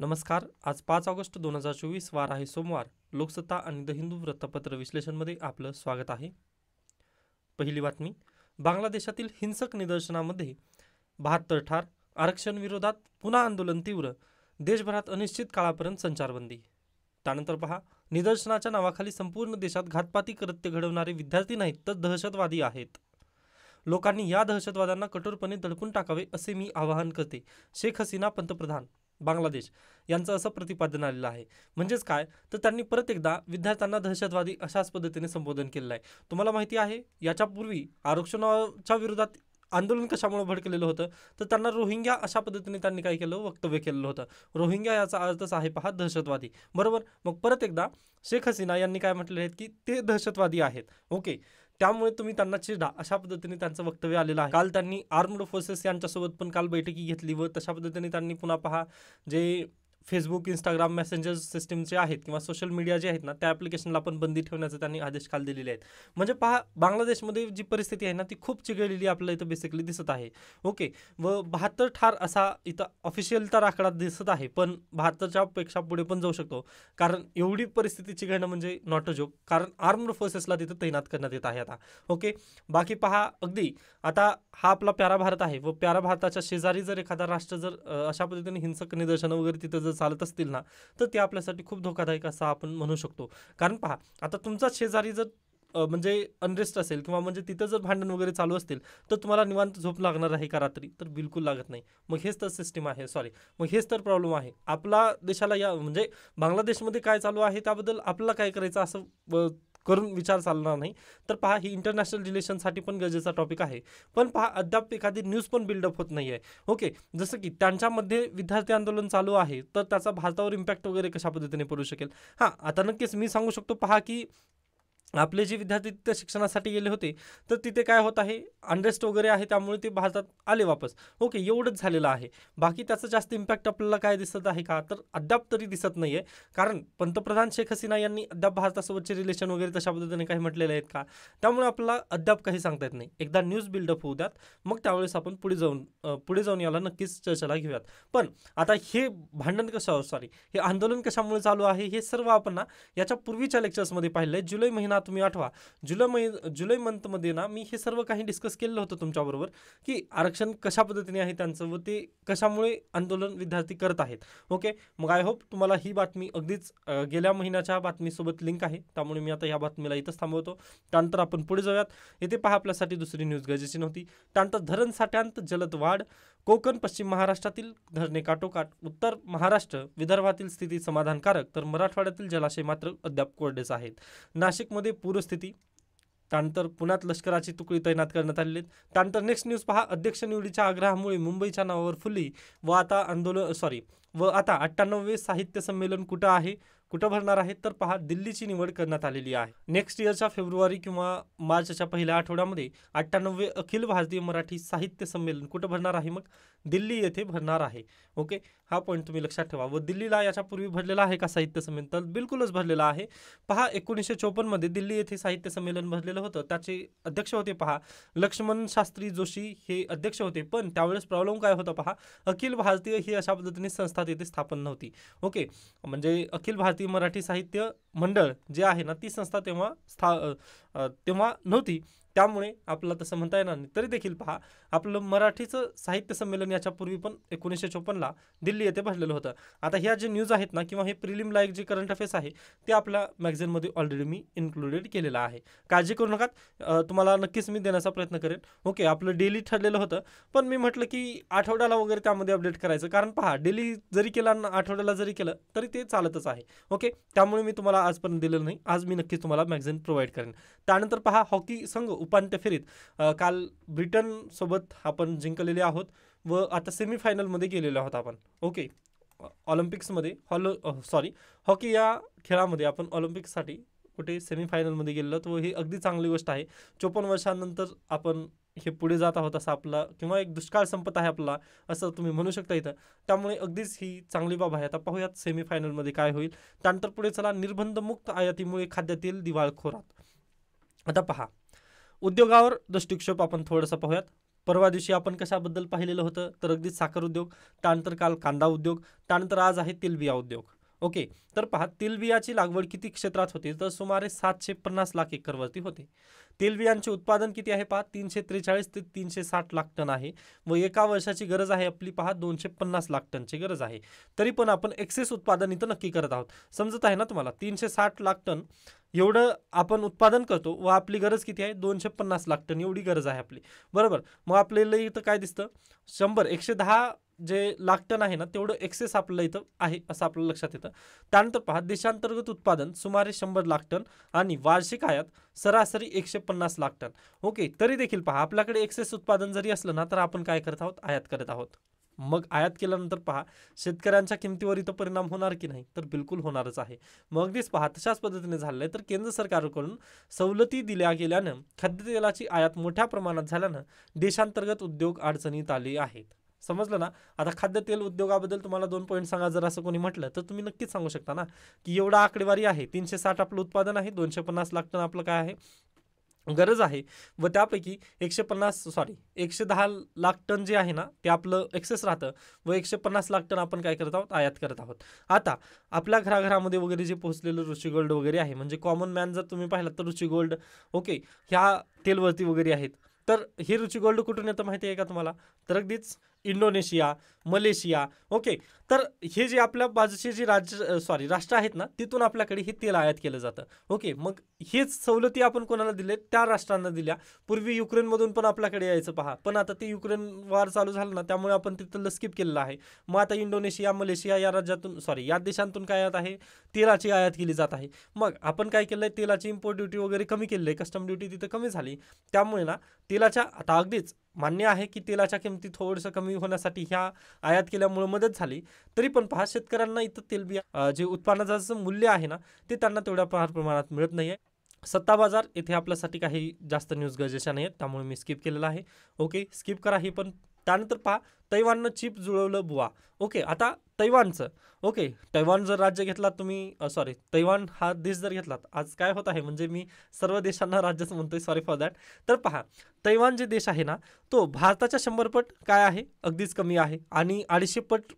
नमस्कार. आज 5 ऑगस्ट 2024 वार आहे सोमवार. लोकसत्ता आणि द हिंदू वृत्तपत्र विश्लेषणमध्ये आपलं स्वागत आहे. पहिली बातमी. बांगलादेशातील हिंसक निदर्शनामध्ये 72 ठार, आरक्षण विरोधात पुन्हा आंदोलन तीव्र, देशभरात अनिश्चित काळापर्यंत संचारबंदी. त्यानंतर पहा, निदर्शनाच्या नावाखाली संपूर्ण देशात घातपाती कृत्य घडवणारे विद्यार्थी नाहीत तर दहशतवादी आहेत. लोकांनी या दहशतवाद्यांना कठोरपणे दडपून टाकावे असे मी आवाहन करते. शेख हसीना पंतप्रधान बांगलादेश यांचं असं प्रतिपादन आलेलं आहे. म्हणजेच काय, तर त्यांनी परत एकदा विद्यार्थ्यांना दहशतवादी अशाच पद्धतीने संबोधन केलेलं आहे. तुम्हाला माहिती आहे, याच्यापूर्वी आरक्षणाच्या विरोधात आंदोलन कशामुळे भडकलेलं होतं, तर त्यांना रोहिंग्या अशा पद्धतीने त्यांनी काय केलं, वक्तव्य केलेलं होतं. रोहिंग्या याचा अर्थच आहे पहा, दहशतवादी. बरोबर. मग परत एकदा शेख हसीना यांनी काय म्हटले आहेत की ते दहशतवादी आहेत. ओके, त्यामुळे तुम्ही त्यांना चिडा अशा पद्धतीने त्यांचं वक्तव्य आलेलं आहे. काल त्यांनी आर्म्ड फोर्सेस यांच्यासोबत पण काल बैठकी घेतली व तशा पद्धतीने त्यांनी पुन्हा पहा, जे फेसबुक, इंस्टाग्राम, मेसेंजर सिस्टीमचे आहेत किंवा सोशल मीडिया जे आहेत ना, त्या ॲप्लिकेशनला पण बंदी ठेवण्याचे त्यांनी आदेश काल दिलेले आहेत. म्हणजे पहा, बांगलादेशमध्ये जी परिस्थिती आहे ना, ती खूप चिघळलेली आपल्याला इथं बेसिकली दिसत आहे. ओके, व 72 ठार असा इथं ऑफिशियल तर आकडा दिसत आहे, पण 72च्या पेक्षा पुढे पण जाऊ शकतो. कारण एवढी परिस्थिती चिघळणं म्हणजे नॉट अ जोक. कारण आर्म्ड फोर्सेसला तिथं तैनात करण्यात येत आहे आता. ओके, बाकी पहा, अगदी आता हा आपला प्यारा भारत आहे व प्यारा भारताच्या शेजारी जर एखादा राष्ट्र जर अशा पद्धतीने हिंसक निदर्शनं वगैरे तिथं जर चालत असतील ना, तर ते आपल्यासाठी खूप धोकादायक असं आपण म्हणू शकतो. कारण पहा, आता तुमचा शेजारी जर म्हणजे अनरेस्ट असेल किंवा म्हणजे तिथं जर भांडण वगैरे चालू असतील, तर तुम्हाला निवांत झोप लागणार आहे का रात्री? तर बिलकुल लागत नाही. मग हेच तर सिस्टीम आहे, सॉरी, मग हेच तर प्रॉब्लेम आहे आपला देशाला. या म्हणजे बांगलादेशमध्ये काय चालू आहे त्याबद्दल आपल्याला काय करायचं असं करून विचार चालणार नाही. तर पहा, ही इंटरनॅशनल रिलेशनसाठी पण गरजेचा टॉपिक आहे. पण पहा, अद्याप एखादी न्यूज पण बिल्डअप होत नाही आहे. ओके, जसं की त्यांच्यामध्ये विद्यार्थी आंदोलन चालू आहे, तर त्याचा भारतावर इम्पॅक्ट वगैरे कशा पद्धतीने पडू शकेल. हां, आता नक्कीच मी सांगू शकतो पहा, की आपले जे विद्यार्थी तिथे शिक्षणासाठी गेले होते, तर तिथे काय होत आहे, अनरेस्ट वगैरे आहे, त्यामुळे ते भारतात आले वापस. ओके, एवढंच झालेलं आहे. बाकी त्याचं जास्त इम्पॅक्ट आपल्याला काय दिसत आहे का, तर अद्याप तरी दिसत नाही आहे. कारण पंतप्रधान शेख हसीना यांनी अद्याप भारतासोबतचे रिलेशन वगैरे तशा पद्धतीने काही म्हटलेले आहेत का, त्यामुळे आपल्याला अद्याप काही सांगता येत नाही. एकदा न्यूज बिल्डअप होऊ द्यात, मग त्यावेळेस आपण पुढे जाऊन याला नक्कीच चर्चेला घेऊयात. पण आता हे भांडण कशावर, सॉरी, हे आंदोलन कशामुळे चालू आहे, हे सर्व आपण ना याच्या पूर्वीच्या लेक्चर्समध्ये पाहिलं आहे. जुलै महिना तुम्ही आठवा, जुलै मंथमध्ये ना मी हे सर्व काही डिस्कस केलेलं होतं तुमच्याबरोबर, की आरक्षण कशा पद्धतीने आहे त्यांचं व ते कशामुळे आंदोलन विद्यार्थी करत आहेत. ओके, मग आय होप तुम्हाला ही बातमी अगदीच गेल्या महिन्याच्या बातमीसोबत लिंक आहे, त्यामुळे मी आता या बातमीला इथंच थांबवतो. त्यानंतर आपण पुढे जाऊयात. येथे पहा, आपल्यासाठी दुसरी न्यूज गरजेची नव्हती. त्यानंतर धरण साठ्यांत जलद वाढ, कोकण पश्चिम महाराष्ट्रातील धरणे काठोकाठ, उत्तर महाराष्ट्र विदर्भातील स्थिती समाधानकारक, तर मराठवाड्यातील जलाशय मात्र अद्याप कोरडेच आहेत. नाशिकमध्ये पूरस्थिती. त्यानंतर पुण्यात लष्कराची तुकडी तैनात करण्यात आलेली आहेत. त्यानंतर नेक्स्ट न्यूज पहा, अध्यक्ष निवडीच्या आग्रहामुळे मुंबईच्या नावावर फुली व आता व आता 98वे साहित्य संमेलन कुठं भरणार आहे, तर पहा, दिल्लीची निवड करण्यात आलेली आहे. नेक्स्ट इयरच्या फेब्रुवारी किंवा मार्चच्या पहिल्या आठवड्यामध्ये 98वे अखिल भारतीय मराठी साहित्य संमेलन कुठं भरणार आहे, मग दिल्ली येथे भरणार आहे. ओके, हा पॉईंट तुम्ही लक्षात ठेवा. व दिल्लीला याच्यापूर्वी भरलेला आहे का साहित्य संमेलन, तर बिलकुलच भरलेलं आहे. पहा, 1954 मध्ये दिल्ली येथे साहित्य संमेलन भरलेलं होतं. त्याचे अध्यक्ष होते पहा, लक्ष्मण शास्त्री जोशी हे अध्यक्ष होते. पण त्यावेळेस प्रॉब्लेम काय होता पहा, अखिल भारतीय ही अशा पद्धतीने संस्था तिथे स्थापन नव्हती. ओके, म्हणजे अखिल भारतीय मराठी साहित्य मंडळ जे आहे ना, ती संस्था तेव्हा नव्हती. त्यामुळे आपल्याला तसं म्हणता येणार नाही. तरी देखील पहा, आपलं मराठीचं साहित्य संमेलन याच्यापूर्वी पण 1954ला दिल्ली येथे भरलेलं होतं. आता ह्या जे न्यूज आहेत ना, किंवा हे प्रिलिम लाईक जे करंट अफेअर्स आहे, ते आपल्या मॅगझिनमध्ये ऑलरेडी मी इन्क्लुडेड केलेलं आहे. काळजी करू नका, तुम्हाला नक्कीच मी देण्याचा प्रयत्न करेन. ओके, आपलं डेली ठरलेलं होतं, पण मी म्हटलं की आठवड्याला वगैरे त्यामध्ये अपडेट करायचं. कारण पहा, डेली जरी केला ना, आठवड्याला जरी केलं तरी ते चालतच आहे. ओके, त्यामुळे मी तुम्हाला आजपर्यंत दिलेलं नाही. आज मी नक्कीच तुम्हाला मॅगझिन प्रोव्हाइड करेन. त्यानंतर पहा, हॉकी संघ उपांत्य फेरीत काल ब्रिटनसोबत आपण जिंकलेले आहोत व आता सेमीफायनलमध्ये गेलेलो आहोत आपण. ओके, ऑलिम्पिक्समध्ये हॉकी या खेळामध्ये आपण ऑलिम्पिक्ससाठी कुठे सेमीफायनलमध्ये गेलेलो आहोत व ही अगदी चांगली गोष्ट आहे. 54 वर्षांनंतर आपण हे पुढे जात आहोत असा आपला, किंवा एक दुष्काळ संपत आहे आपला, असं तुम्ही म्हणू शकता इथं. त्यामुळे अगदीच ही चांगली बाब आहे. आता पाहूयात सेमीफायनलमध्ये काय होईल. त्यानंतर पुढे चला, निर्बंधमुक्त आयातीमुळे खाद्यातील दिवाळखोरात. आता पहा, उद्योगावर दृष्टिक्षेप आपण थोडंसं पाहूयात. परवा दिवशी आपण कशाबद्दल पाहिलेलं होतं, तर अगदी साखर उद्योग, त्यानंतर काल कांदा उद्योग, त्यानंतर आज आहे तेलबिया उद्योग. ओके, तर पहा तेलबियाची लागवड किती क्षेत्रात होते, तर सुमारे 750 लाख एकरवरती होते. तेलबियांचे उत्पादन किती आहे पहा, 343 ते 360 लाख टन आहे व एका वर्षाची गरज आहे आपली पहा 250 लाख टनची गरज आहे. तरी पण आपण एक्सेस उत्पादन इथं नक्की करत आहोत. समजत आहे ना तुम्हाला, 360 लाख टन एवढं आपण उत्पादन करतो व आपली गरज किती आहे, 250 लाख टन एवढी गरज आहे आपली, बरोबर. मग आपल्याला इथं काय दिसतं, 110 जे लाख टन आहे ना तेवढं एक्सेस आपल्याला इथं आहे असं आपल्याला लक्षात येतं. त्यानंतर पहा देशांतर्गत उत्पादन सुमारे 100 लाख टन आणि वार्षिक आयात सरासरी 150 लाख टन. ओके, तरी देखील पहा आपल्याकडे एक्सेस उत्पादन जरी असलं ना तर आपण काय करत आहोत, आयात करत आहोत. मग आयात केल्यानंतर पहा शेतकऱ्यांच्या किमतीवर इथं परिणाम होणार की नाही, तर बिलकुल होणारच आहे. मग अगदीच पहा तशाच पद्धतीने झालेलं आहे. तर केंद्र सरकारकडून सवलती दिल्या गेल्यानं खाद्यतेलाची आयात मोठ्या प्रमाणात झाल्यानं देशांतर्गत उद्योग अडचणीत आले आहेत. समजलं ना. आता खाद्यतेल उद्योगाबद्दल तुम्हाला 2 पॉईंट सांगा जर असं कोणी म्हटलं तर तुम्ही नक्कीच सांगू शकता ना, की एवढा आकडेवारी आहे, 360 आपलं उत्पादन आहे, 250 लाख टन आपलं काय आहे गरज आहे व त्यापैकी 110 लाख टन जे आहे ना ते आपलं एक्सेस राहतं व 150 लाख टन आपण काय करत आहोत, आयात करत आहोत. आता आपल्या घराघरामध्ये वगैरे जे पोहोचलेलं रुची गोल्ड वगैरे आहे, म्हणजे कॉमन मॅन जर तुम्ही पाहिलं तर रुची गोल्ड ओके ह्या तेलवरती वगैरे आहेत. तर हे रुची गोल्ड कुठून येतं माहिती आहे का तुम्हाला, तर अगदीच इंडोनेशिया, मलेशिया. ओके, तर हे जे आपल्या बाजूचे जे राष्ट्र आहेत ना तिथून आपल्याकडे हे तेल आयात केलं जातं. ओके, मग हेच सवलती आपण कोणाला दिले, त्या राष्ट्रांना दिल्या. पूर्वी युक्रेनमधून पण आपल्याकडे यायचं पहा, पण आता ते युक्रेन वार चालू झालं ना त्यामुळे आपण तिथलं स्किप केलेलं आहे. मग आता इंडोनेशिया, मलेशिया या राज्यातून या देशांतून काय आयात आहे, तेलाची आयात केली जात आहे. मग आपण काय केलंय, तेलाची इम्पोर्ट ड्युटी वगैरे कमी केली आहे, कस्टम ड्युटी तिथे कमी झाली. त्यामुळे ना तेलाच्या आता अगदीच मान्य आहे की तेलाच्या किमती थोडंसं कमी होण्यासाठी ह्या आयात केल्यामुळे मदत झाली. तरी पण पहा शेतकऱ्यांना इथं तेलबिया जे उत्पादनाचं मूल्य आहे ना ते त्यांना तेवढ्या प्रमाणात मिळत नाही आहे. सत्ता बाजार येथे आपल्यासाठी काही जास्त न्यूज गरजेच्या नाही आहेत, त्यामुळे मी स्किप केलेला आहे. ओके, स्किप करा ही पण. त्यानंतर पहा तैवाननं चिप जुळवलं बुवा. ओके, आता तैवानचं ओके, तैवान जर राज्य घेतलात तुम्ही तैवान हा देश जर घेतलात, आज काय होत आहे म्हणजे मी सर्व देशांना राज्यच म्हणतोय, सॉरी फॉर दॅट. तर पहा तैवान जे देश आहे ना तो भारताच्या 100 पट काय आहे, अगदीच कमी आहे आणि 250 पट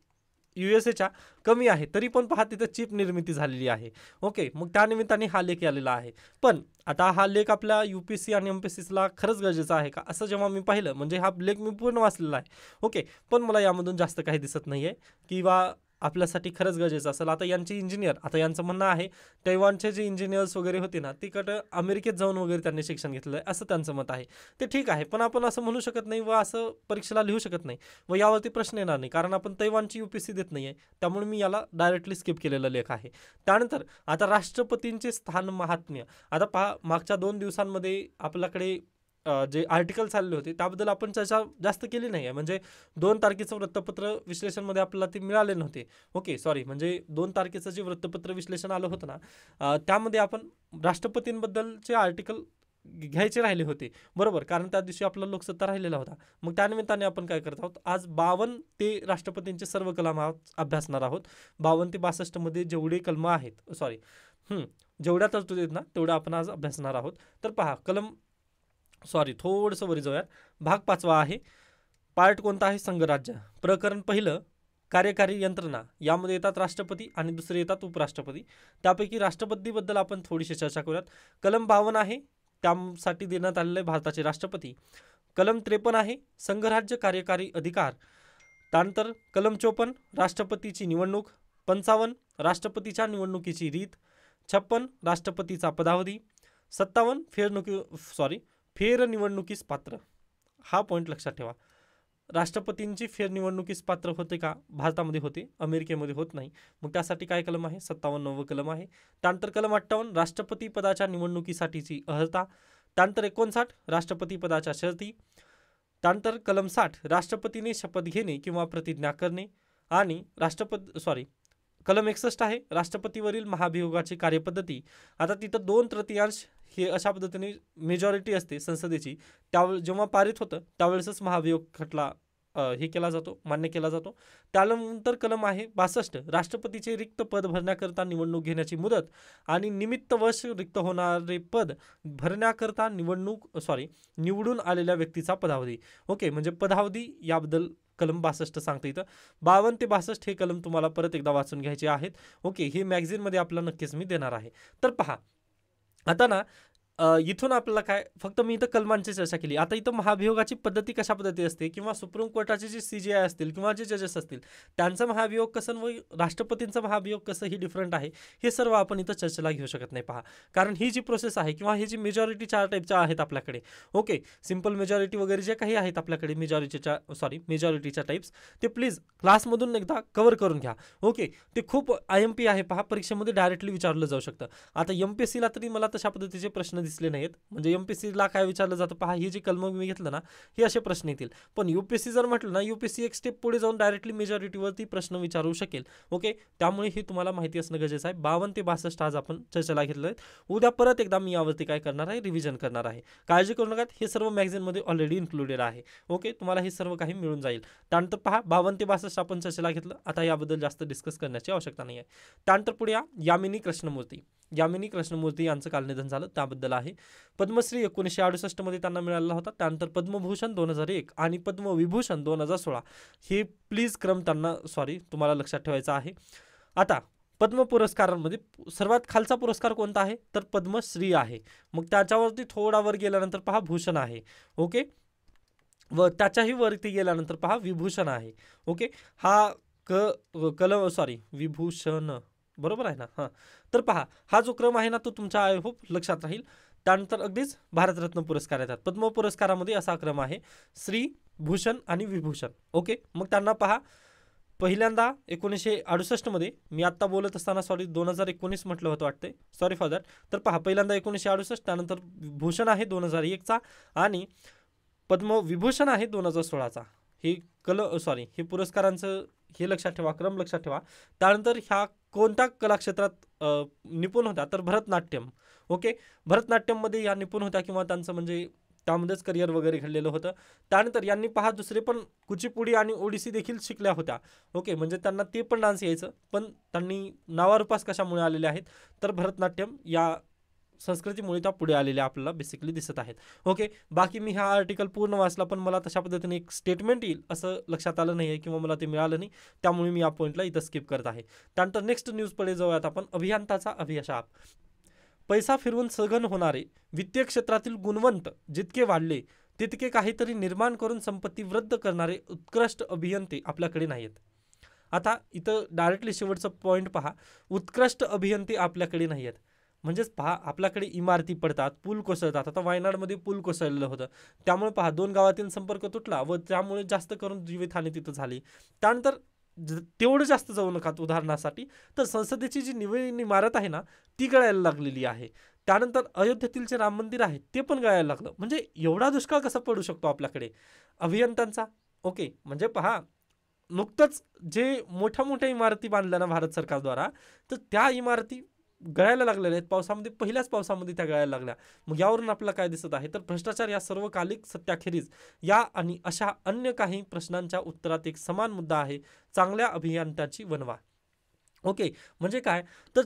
USA कमी आहे. तरी पण पहा तिथं चिप निर्मिती झालेली आहे. ओके, मग त्यानिमित्ताने हा लेख आलेला आहे. पण आता हा लेख आपल्या UPSC आणि MPSCला खरंच गरजेचा आहे का, असं जेव्हा मी पाहिलं, म्हणजे हा लेख मी पूर्ण वाचलेला आहे. ओके, पण मला यामधून जास्त काही दिसत नाही आहे किंवा आपल्यासाठी खरंच गरजेचं असेल. आता यांचे इंजिनियर, आता यांचं म्हणणं आहे तैवानचे जे इंजिनियर्स वगैरे होते ना तिकडं अमेरिकेत जाऊन वगैरे त्यांनी शिक्षण घेतलं आहे असं त्यांचं मत आहे. ते ठीक आहे, पण आपण असं म्हणू शकत नाही व असं परीक्षेला लिहू शकत नाही व यावरती प्रश्न येणार नाही, कारण आपण तैवानची UPSC देत नाही आहे. त्यामुळे मी याला डायरेक्टली स्किप केलेला लेख आहे. त्यानंतर आता राष्ट्रपतींचे स्थान महात्म्य. आता पहा मागच्या 2 दिवसांमध्ये आपल्याकडे जे आर्टिकल्स आलेले होते त्याबद्दल आपण चर्चा जास्त केली नाही आहे. म्हणजे 2 तारखेचं वृत्तपत्र विश्लेषणमध्ये आपल्याला ते मिळाले नव्हते. ओके, सॉरी, म्हणजे 2 तारखेचं जे वृत्तपत्र विश्लेषण आलं होतं ना त्यामध्ये आपण राष्ट्रपतींबद्दलचे आर्टिकल घ्यायचे राहिले होते, बरोबर, कारण त्या दिवशी आपला लोकसत्ता राहिलेला होता. मग त्यानिमित्ताने आपण काय करत आहोत, आज 52 ते राष्ट्रपतींचे सर्व कलम अभ्यासणार आहोत. 52 ते 62 मध्ये जेवढे कलम आहेत, जेवढ्या तरतुदी आहेत ना तेवढ्या आपण आज अभ्यासणार आहोत. तर पहा कलम थोडंसं वरी जाऊयात. भाग 5वा आहे. पार्ट कोणता आहे, संघराज्य. प्रकरण पहिलं कार्यकारी यंत्रणा. यामध्ये येतात राष्ट्रपती आणि दुसरे येतात उपराष्ट्रपती. त्यापैकी राष्ट्रपतीबद्दल आपण थोडीशी चर्चा करूयात. कलम 52 आहे, त्यासाठी देण्यात आलेले भारताचे राष्ट्रपती. कलम 53 आहे, संघराज्य कार्यकारी अधिकार. त्यानंतर कलम 54 राष्ट्रपतीची निवडणूक. 55 राष्ट्रपतीच्या निवडणुकीची रीत. 56 राष्ट्रपतीचा पदावधी. 57 फेरनिवडणुकीस पात्र. हा पॉईंट लक्षात ठेवा. राष्ट्रपतींची फेरनिवडणुकीस पात्र होते का, भारतामध्ये होते, अमेरिकेमध्ये होत नाही. मग त्यासाठी काय कलम आहे, 57वे कलम आहे. त्यानंतर कलम 58 राष्ट्रपती पदाच्या निवडणुकीसाठीची अर्हता. त्यानंतर 59 राष्ट्रपती पदाच्या शर्ती. त्यानंतर कलम 60 राष्ट्रपतीने शपथ घेणे किंवा प्रतिज्ञा करणे. आणि कलम 61 आहे राष्ट्रपतीवरील महाभियोगाची कार्यपद्धती. आता तिथं 2/3 हे अशा पद्धतीने मेजॉरिटी असते संसदेची, त्यावेळेस जेव्हा पारित होतं त्यावेळेसच महाभियोग खटला हे केला जातो, मान्य केला जातो. त्यानंतर कलम आहे 62, राष्ट्रपतीचे रिक्त पद भरण्याकरता निवडणूक घेण्याची मुदत आणि निमित्तवश रिक्त होणारे पद भरण्याकरता निवडून आलेल्या व्यक्तीचा पदावधी. ओके, म्हणजे पदावधी याबद्दल कलम 62 सांगतं इथं. 52 ते 62 हे कलम तुम्हाला परत एकदा वाचून घ्यायचे आहेत. ओके, हे मॅगझिनमध्ये आपला नक्कीच मी देणार आहे. तर पहा, आता ना इथून आपल्याला काय, फक्त मी इथं कलमांची चर्चा केली. आता इथं महाभियोगाची पद्धती कशा पद्धती असते, किंवा सुप्रीम कोर्टाचे जे CJI असतील किंवा जे जजेस असतील त्यांचं महाभियोग कसं व राष्ट्रपतींचं महाभियोग कसं ही डिफरंट आहे, हे सर्व आपण इथं चर्चेला घेऊ शकत नाही. पहा, कारण ही जी प्रोसेस आहे किंवा ही जी मेजॉरिटी 4 टाईपच्या आहेत आपल्याकडे, ओके, सिंपल मेजॉरिटी वगैरे जे काही आहेत आपल्याकडे मेजॉरिटीच्या टाईप्स, ते प्लीज क्लासमधून एकदा कव्हर करून घ्या. ओके, ते खूप IMP आहे. पहा, परीक्षेमध्ये डायरेक्टली विचारलं जाऊ शकतं. आता MPSCला तरी मला तशा पद्धतीचे प्रश्न दिसले नाहीत. म्हणजे MPSCला काय विचारलं जातं, पहा, ही जी कलम मी घेतलं ना, हे असे प्रश्न येतील. पण UPSC जर म्हटलं ना, UPSC एक स्टेप पुढे जाऊन डायरेक्टली मेजॉरिटीवरती प्रश्न विचारू शकेल. ओके, त्यामुळे हे तुम्हाला माहिती असणं गरजेचं आहे. 52 ते 62 आज आपण चर्चेला घेतलं आहे. उद्या परत एकदा मी यावरती काय करणार आहे, रिव्हिजन करणार आहे. काळजी करू नका, हे सर्व मॅगझिनमध्ये ऑलरेडी इन्क्लुडेड आहे. ओके, तुम्हाला हे सर्व काही मिळून जाईल. त्यानंतर पहा, 52 ते 62 आपण चर्चेला घेतलं. आता याबद्दल जास्त डिस्कस करण्याची आवश्यकता नाही आहे. त्यानंतर पुढे या, यामिनी कृष्णमूर्ती यांचं कालनिधन झालं, त्याबद्दल आहे. पद्मश्री 1968 मध्ये त्यांना मिळाला होता. त्यानंतर पद्मभूषण 2001 आणि पद्मविभूषण 2016 हे प्लीज क्रम तुम्हाला लक्षात ठेवायचा आहे. आता पद्म पुरस्कारांमध्ये सर्वात खालचा पुरस्कार कोणता आहे, तर पद्मश्री आहे. मग त्याच्यावरती थोडा वर गेल्यानंतर पहा भूषण आहे. ओके, व त्याच्याही वरती गेल्यानंतर पहा विभूषण आहे. ओके, हा विभूषण बरोबर आहे ना. हां, तर पहा, हा जो क्रम आहे ना, तो तुमच्या आय होप लक्षात राहील. त्यानंतर अगदीच भारतरत्न पुरस्कार येतात. पद्म पुरस्कारामध्ये असा क्रम आहे, श्री, भूषण आणि विभूषण. ओके, मग त्यांना पहा, पहिल्यांदा 1968 मध्ये, मी आत्ता बोलत असताना 2019 म्हटलं होतं वाटते, सॉरी फॉर दॅट. तर पहा, पहिल्यांदा 1968, त्यानंतर भूषण आहे 2001चा आणि पद्मविभूषण आहे 2016चा. हे हे पुरस्कारांचं हे लक्षात ठेवा, क्रम लक्षात ठेवा. त्यानंतर ह्या कोणत्या कलाक्षेत्रात निपुण होत्या, तर भरतनाट्यम. ओके, भरतनाट्यममध्ये या निपुण होत्या किंवा त्यांचं म्हणजे त्यामध्येच करिअर वगैरे घडलेलं होतं. त्यानंतर यांनी पहा दुसरे पण कुचिपुडी आणि ओडिसी देखील शिकल्या होत्या. ओके, म्हणजे त्यांना ते पण डान्स यायचं, पण त्यांनी नावारूपास कशामुळे आलेले आहेत, तर भरतनाट्यम या संस्कृतीमुळे त्या पुढे आलेल्या आपल्याला बेसिकली दिसत आहेत. ओके, बाकी मी हा आर्टिकल पूर्ण वाचला, पण मला तशा पद्धतीने एक स्टेटमेंट येईल असं लक्षात आलं नाही आहे किंवा मला ते मिळालं नाही, त्यामुळे मी या पॉईंटला इथं स्किप करत आहे. त्यानंतर नेक्स्ट न्यूजकडे जाऊयात आपण. अभियंताचा अभिशाप. पैसा फिरवून सघन होणारे वित्तीय क्षेत्रातील गुणवंत जितके वाढले तितके काहीतरी निर्माण करून संपत्ती वृद्ध करणारे उत्कृष्ट अभियंते आपल्याकडे नाहीत. आता इथं डायरेक्टली शेवटचं पॉईंट पहा, उत्कृष्ट अभियंते आपल्याकडे नाही आहेत. म्हणजेच पहा, आपल्याकडे इमारती पडतात, पूल कोसळतात. आता वायनाडमध्ये पूल कोसळलेलं होतं, त्यामुळे पहा 2 गावातील संपर्क तुटला व त्यामुळे जास्त करून जीवितहानी तिथं झाली. त्यानंतर तेवढं जास्त जाऊ नका उदाहरणासाठी, तर संसदेची जी नवीन इमारत आहे ना, ती गळायला लागलेली आहे. त्यानंतर अयोध्येतील जे राम मंदिर आहे ते पण गळायला लागलं. म्हणजे एवढा दुष्काळ कसा पडू शकतो आपल्याकडे अभियंत्यांचा. ओके, म्हणजे पहा, नुकतंच जे मोठ्या मोठ्या इमारती बांधल्या ना भारत सरकारद्वारा, तर त्या इमारती गळायला लागलेल्या आहेत पावसामध्ये, पहिल्याच पावसामध्ये त्या गळायला लागल्या. मग यावरून आपल्याला काय दिसत आहे, तर भ्रष्टाचार या सर्वकालिक सत्याखेरीज या आणि अशा अन्य काही प्रश्नांच्या उत्तरात एक समान मुद्दा आहे, चांगल्या अभियंत्याची वणवा. ओके, म्हणजे काय, तर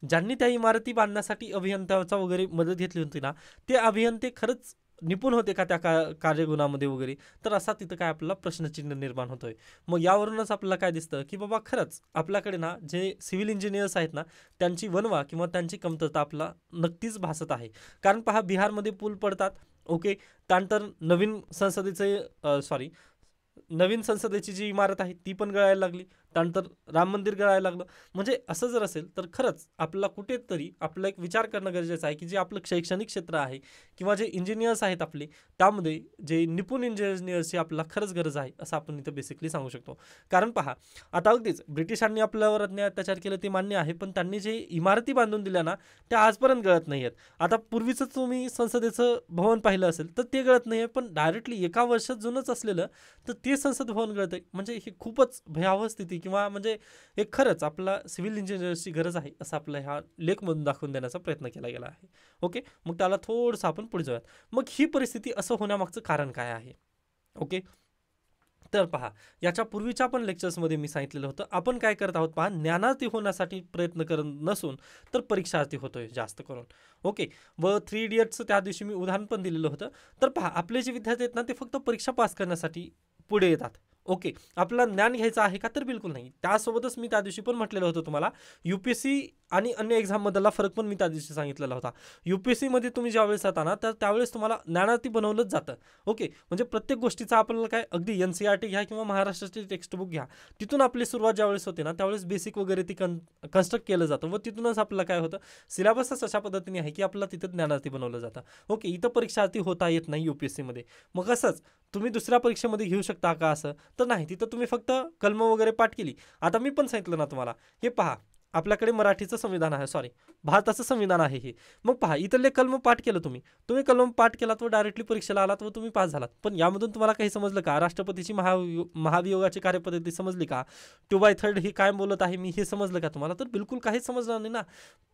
ज्यांनी त्या इमारती बांधण्यासाठी अभियंत्याचा वगैरे मदत घेतली होती ना, ते अभियंते खरंच निपुण होते का त्या कार्यगुणामध्ये वगैरे, तर असा तिथं काय आपल्याला प्रश्नचिन्ह निर्माण होतोय. मग यावरूनच आपल्याला काय दिसतं की बाबा खरंच आपल्याकडे ना जे सिव्हिल इंजिनियर्स आहेत ना, त्यांची वणवा किंवा त्यांची कमतरता आपला नक्कीच भासत आहे. कारण पहा, बिहारमध्ये पूल पडतात. ओके, त्यानंतर नवीन संसदेची जी इमारत आहे ती पण गळायला लागली. त्यानंतर राम मंदिर गळायला लागलं. म्हणजे असं जर असेल तर खरंच आपल्याला कुठेतरी आपला एक विचार करणं गरजेचं आहे की जे आपलं शैक्षणिक क्षेत्र आहे किंवा जे इंजिनियर्स आहेत आपले, त्यामध्ये जे निपुण इंजिनियर्सची आपल्याला खरंच गरज आहे असं आपण इथं बेसिकली सांगू शकतो. कारण पहा, आता अगदीच ब्रिटिशांनी आपल्यावर अन्याय अत्याचार केलं ते मान्य आहे, पण त्यांनी जे इमारती बांधून दिल्या ना, त्या आजपर्यंत गळत नाही आहेत. आता पूर्वीचं तुम्ही संसदेचं भवन पाहिलं असेल तर ते गळत नाही आहे, पण डायरेक्टली एका वर्षात जुनंच असलेलं तर ते संसद भवन गळत आहे. म्हणजे ही खूपच भयावह स्थिती किंवा म्हणजे एक खरंच आपला सिव्हिल इंजिनियर्सची गरज आहे असं आपला ह्या लेखमधून दाखवून देण्याचा प्रयत्न केला गेला आहे. ओके, मग त्याला थोडंसं आपण पुढे जाऊयात. मग ही परिस्थिती असं होण्यामागचं कारण काय आहे. ओके, तर पहा, याच्या पूर्वीच्या पण लेक्चर्समध्ये मी सांगितलेलं होतं, आपण काय करत आहोत पहा, ज्ञानार्थी होण्यासाठी प्रयत्न करत नसून तर परीक्षार्थी होतोय जास्त करून. ओके. व 3 इडियट्सचं त्या दिवशी मी उदाहरण पण दिलेलं होतं. तर पहा, आपले जे विद्यार्थी आहेत ना, ते फक्त परीक्षा पास करण्यासाठी पुढे येतात. ओके. आपल्याला ज्ञान घ्यायचं आहे का? तर बिलकुल नाही. त्यासोबतच मी त्या दिवशी पण म्हटलेलं होतं तुम्हाला, UPSC आणि अन्य एक्झाममधला फरक पण मी त्या दिवशी सांगितलेला होता. UPSCमध्ये तुम्ही ज्यावेळेस जाता ना, तर त्यावेळेस तुम्हाला ज्ञानार्थी बनवलंच जातं. ओके. म्हणजे प्रत्येक गोष्टीचा आपल्याला काय, अगदी NCERT घ्या किंवा महाराष्ट्राची टेक्स्टबुक घ्या, तिथून आपली सुरुवात ज्यावेळेस होते ना, त्यावेळेस बेसिक वगैरे ती कन्स्ट्रक्ट केलं जातं व तिथूनच आपल्याला काय होतं, सिलेबसच अशा पद्धतीने आहे की आपल्याला तिथं ज्ञानार्थी बनवलं जातं. ओके. इथं परीक्षार्थी होता येत नाही UPSCमध्ये. मग असंच तुम्ही दुसऱ्या परीक्षेमध्ये घेऊ शकता का असं? तर नाही. तिथं तुम्ही फक्त कलमं वगैरे पाठ केली. आता मी पण सांगितलं ना तुम्हाला, हे पहा, आपल्याकडे मराठीचं संविधान आहे, सॉरी, भारताचं संविधान आहे हे. मग पहा, इथले कलम पाठ केलं तुम्ही कलम पाठ केलात व डायरेक्टली परीक्षेला आलात व तुम्ही पास झालात. पण यामधून तुम्हाला काही समजलं का? राष्ट्रपतीची महाभियोगाची कार्यपद्धती समजली का? 2/3 हे काय बोलत आहे मी, हे समजलं का तुम्हाला? तर बिलकुल काहीच समजणार नाही ना.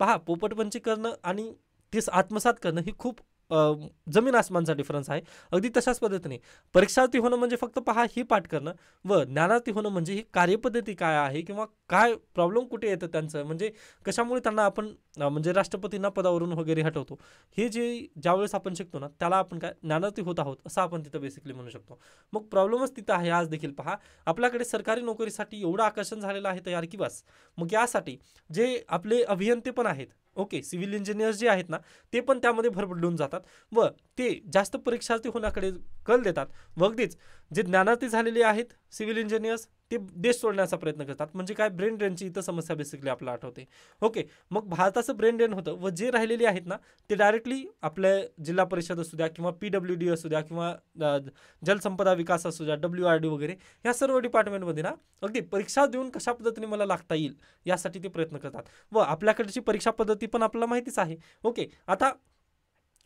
पहा, पोपटपंची करणं आणि ते आत्मसात करणं ही खूप जमीन आसमानचा डिफरन्स आहे. अगदी तशाच पद्धतीने परीक्षार्थी होणं म्हणजे फक्त पहा हे पाठ करणं व ज्ञानार्थी होणं म्हणजे ही कार्यपद्धती काय आहे किंवा काय प्रॉब्लेम कुठे येतं त्यांचं, म्हणजे कशामुळे त्यांना आपण म्हणजे राष्ट्रपतींना पदावरून वगैरे हटवतो, हे जे ज्यावेळेस आपण शिकतो ना, त्याला आपण काय ज्ञानार्थी होत आहोत असं आपण तिथं बेसिकली म्हणू शकतो. मग प्रॉब्लेमच तिथं आहे. आज देखील पहा, आपल्याकडे सरकारी नोकरीसाठी एवढं आकर्षण झालेलं आहे तयार की बस. मग यासाठी जे आपले अभियंते पण आहेत, ओके, सिव्हिल इंजिनियर्स जे आहेत ना, ते पण त्यामध्ये भरभरून जातात व ते जास्त परीक्षार्थी होण्याकडे कल देतात. व अगदीच जे ज्ञानार्थी झालेले आहेत सिव्हिल इंजिनियर्स, ते देश सोडण्याचा प्रयत्न करतात. म्हणजे काय, ब्रेन ड्रेनची इथं समस्या बेसिकली आपल्याला आठवते. ओके. मग भारताचं ब्रेन ड्रेन होतं व जे राहिलेले आहेत ना, ते डायरेक्टली आपल्या जिल्हा परिषद असू द्या किंवा PWD असू द्या किंवा जलसंपदा विकास असू द्या, WRD वगैरे, ह्या सर्व डिपार्टमेंटमध्ये ना अगदी परीक्षा देऊन कशा पद्धतीने मला लागता येईल यासाठी ते प्रयत्न करतात. व आपल्याकडची परीक्षा पद्धती पण आपल्याला माहितीच आहे. ओके. आता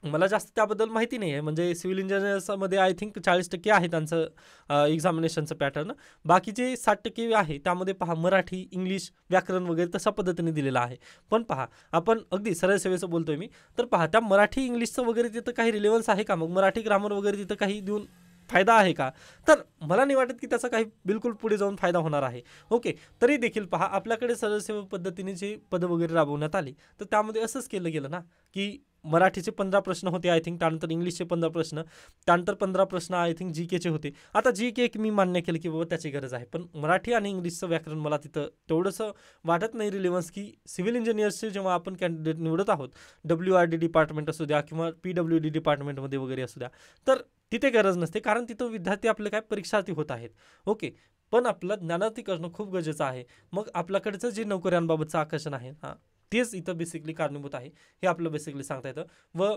मला जास्त त्याबद्दल माहिती नाही आहे. म्हणजे सिव्हिल इंजिनियर्समध्ये आय थिंक 40% आहे त्यांचं एक्झामिनेशनचं पॅटर्न. बाकीचे 60% आहे. त्यामध्ये पहा, मराठी, इंग्लिश, व्याकरण वगैरे तशा पद्धतीने दिलेलं आहे. पण पहा, आपण अगदी सरळ सेवेचं बोलतोय मी, तर पहा, त्या मराठी इंग्लिशचं वगैरे तिथं काही रिलेव्हन्स आहे का? मग मराठी ग्रामर वगैरे तिथं काही देऊन फायदा आहे का? तर मला नाही वाटत की त्याचा काही बिलकुल पुढे जाऊन फायदा होणार आहे. ओके. तरी देखील पहा, आपल्याकडे सरळ सेवा पद्धतीने जे पदं वगैरे राबवण्यात आली, तर त्यामध्ये असंच केलं गेलं ना, की मराठीचे 15 प्रश्न होते आय थिंक, त्यानंतर इंग्लिशचे 15 प्रश्न, त्यानंतर 15 प्रश्न आय थिंक GKचे होते. आता GK एक मी मान्य केलं की बाबा त्याची गरज आहे, पण मराठी आणि इंग्लिशचं व्याकरण मला तिथं तेवढंसं वाटत नाही रिलेव्हन्स, की सिव्हिल इंजिनियर्सचे जेव्हा आपण कॅन्डिडेट निवडत आहोत, WRD डिपार्टमेंट असू द्या किंवा PWD डिपार्टमेंटमध्ये वगैरे असू द्या, तर तिथे गरज नसते, कारण तिथं विद्यार्थी आपले काय परीक्षार्थी होत आहेत. ओके. पण आपलं ज्ञानार्थी करणं खूप गरजेचं आहे. मग आपल्याकडचं जे नोकऱ्यांबाबतचं आकर्षण आहे, हां, तेच इथं बेसिकली कारणीभूत आहे, हे आपलं बेसिकली सांगता येतं. व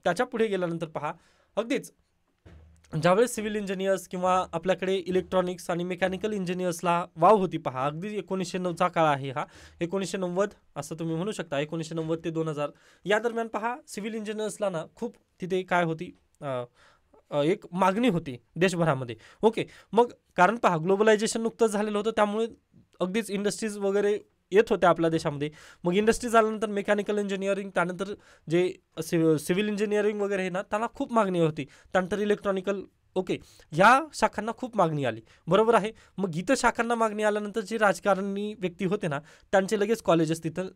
त्याच्या पुढे गेल्यानंतर पहा, अगदीच ज्यावेळेस सिव्हिल इंजिनियर्स किंवा आपल्याकडे इलेक्ट्रॉनिक्स आणि मेकॅनिकल इंजिनियर्सला वाव होती पहा, अगदी 1909चा काळ आहे हा, 1990 असं तुम्ही म्हणू शकता, 1990 ते 2000 या दरम्यान पहा, सिव्हिल इंजिनियर्सला ना खूप तिथे काय होती, एक मागणी होती देशभरामध्ये. ओके. मग कारण पहा, ग्लोबलायझेशन नुकतंच झालेलं होतं, त्यामुळे अगदीच इंडस्ट्रीज वगैरे येत होत्या आपल्या देशामध्ये. मग इंडस्ट्री झाल्यानंतर मेकॅनिकल इंजिनिअरिंग, त्यानंतर जे सिव्हिल इंजिनिअरिंग वगैरे आहे ना, त्याला खूप मागणी होती. त्यानंतर इलेक्ट्रॉनिकल, ओके, ह्या शाखांना खूप मागणी आली, बरोबर आहे. मग इथं शाखांना मागणी आल्यानंतर जे राजकारणी व्यक्ती होते ना, त्यांचे लगेच कॉलेजेस तिथं